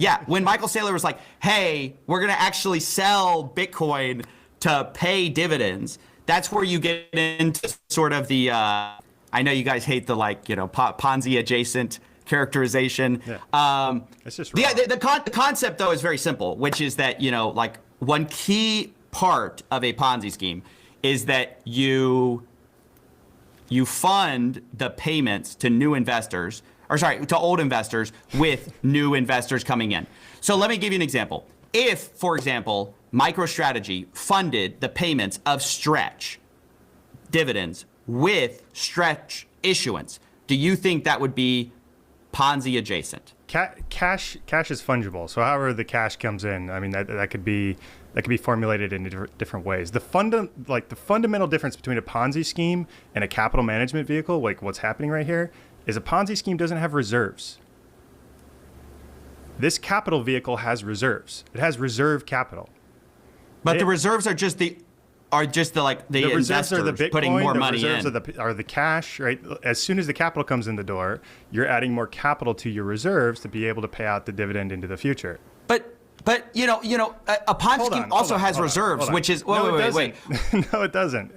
Yeah, when Michael Saylor was like, hey, we're going to actually sell Bitcoin to pay dividends, that's where you get into sort of the, I know you guys hate the Ponzi adjacent characterization. Yeah. It's just wrong. The concept though is very simple, which is that, one key part of a Ponzi scheme is that you fund the payments to new investors, to old investors with new investors coming in. So let me give you an example. If, for example, MicroStrategy funded the payments of Stretch dividends with Stretch issuance, do you think that would be Ponzi adjacent? Cash is fungible. So however the cash comes in, I mean that could be formulated in different ways. The fundamental difference between a Ponzi scheme and a capital management vehicle, like what's happening right here, is a Ponzi scheme doesn't have reserves. This capital vehicle has reserves. It has reserve capital. But the reserves are just the investors are the Bitcoin, putting more money in. The reserves are the cash, right? As soon as the capital comes in the door, you're adding more capital to your reserves to be able to pay out the dividend into the future. But a Ponzi scheme also has reserves, which is wait. No, it doesn't.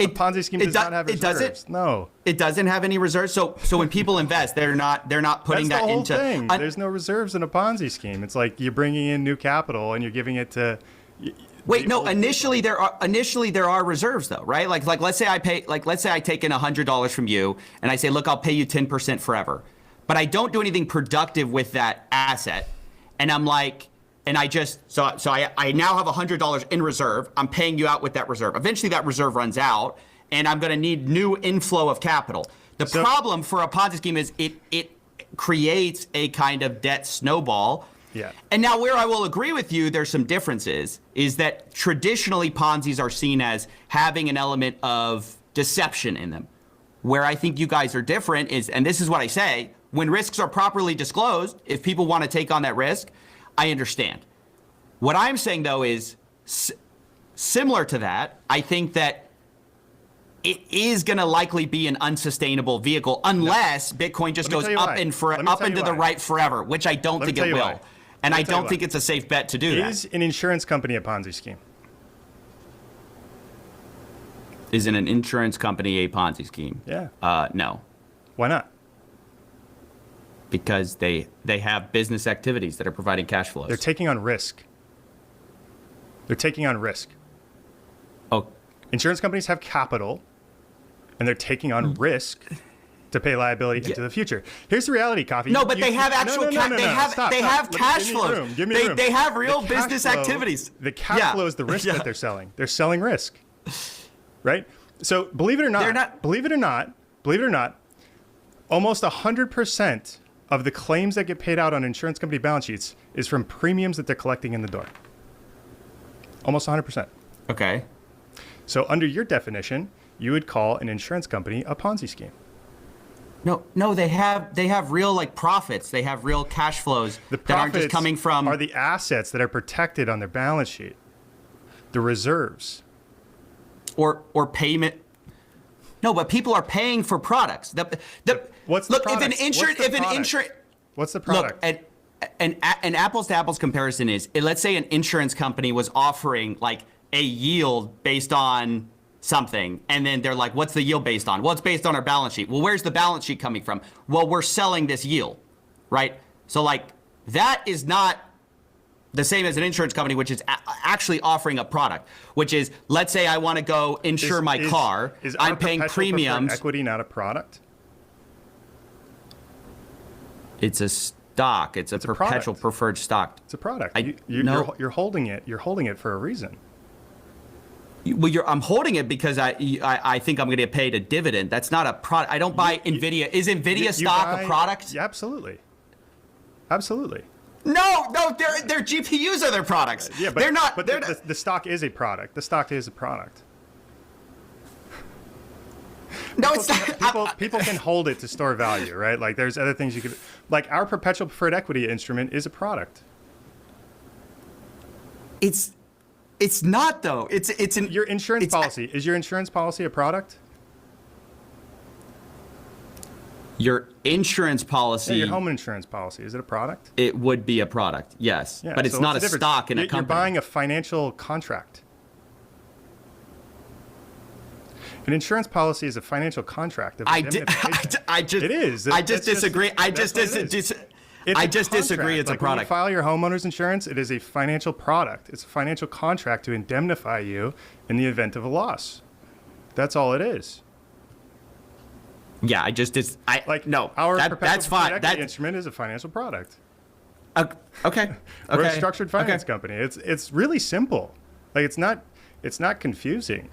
A Ponzi scheme does not have reserves. It doesn't. No, it doesn't have any reserves. So when people invest, they're not putting That's that the whole into. Thing. There's no reserves in a Ponzi scheme. It's like you're bringing in new capital and you're giving it to. Wait, no. Initially, there are reserves though, right? Like let's say I take in $100 from you, and I say, look, I'll pay you 10% forever, but I don't do anything productive with that asset, and I'm like, and I just I now have $100 in reserve. I'm paying you out with that reserve. Eventually, that reserve runs out, and I'm going to need new inflow of capital. The problem for a Ponzi scheme is it creates a kind of debt snowball. Yeah. And now where I will agree with you, there's some differences, is that traditionally Ponzi's are seen as having an element of deception in them. Where I think you guys are different is, and this is what I say, when risks are properly disclosed, if people want to take on that risk, I understand. What I'm saying though is similar to that, I think that it is going to likely be an unsustainable vehicle unless Bitcoin just goes up into the right forever, which I don't think it will. And I don't think it's a safe bet to do that. Is an insurance company a Ponzi scheme? Is an insurance company a Ponzi scheme? Yeah. No. Why not? Because they have business activities that are providing cash flows. They're taking on risk. Oh. Insurance companies have capital, and they're taking on risk to pay liability into the future. Here's the reality, Coffee. No, but they have actual they have cash flows. Give me room. They have real business activities. The cash flow is the risk that they're selling. They're selling risk. Right? So believe it or not, almost 100% of the claims that get paid out on insurance company balance sheets is from premiums that they're collecting in the door. Almost 100%. Okay. So under your definition, you would call an insurance company a Ponzi scheme. No, they have real profits. They have real cash flows that aren't just coming from. Are the assets that are protected on their balance sheet, the reserves, or payment. No, but people are paying for products. What's the product? What's the product? Look, an apples to apples comparison is, let's say an insurance company was offering a yield based on something, and then they're like, what's the yield based on? Well, it's based on our balance sheet. Well, where's the balance sheet coming from? Well, we're selling this yield, right? So that is not the same as an insurance company, which is actually offering a product, which is, let's say I want to go insure my car. I'm paying premiums. Equity not a product? It's a stock. It's a perpetual preferred stock. It's a product. You're holding it. You're holding it for a reason. Well, I'm holding it because I think I'm going to get paid a dividend. That's not a product. I don't buy NVIDIA. Is NVIDIA stock a product? Yeah, absolutely. Absolutely. No, their GPUs are their products. Yeah, but they're not. But the stock is a product. The stock is a product. No, it's not. People can hold it to store value, right? There's other things you could, our perpetual preferred equity instrument is a product. It's not though. Your insurance policy. Is your insurance policy a product? Your insurance policy, Yeah, your home insurance policy, is it a product? it would be a product, yes. Yeah, but it's so not what's a the difference? stock in a You're company. buying a financial contract. An insurance policy is a financial contract. Of I indemnification. just It is. I just That's disagree. I that's just what it is. It's I a just disagree. contract. It's a Like, when you product. file your homeowner's insurance, it is a financial product. It's a financial contract to indemnify you in the event of a loss. That's all it is. Yeah, I just no. Our That's perpetual fine. preferred equity That instrument is a financial product. okay. We're a Okay. structured finance Okay. company. It's really simple. Like it's not confusing.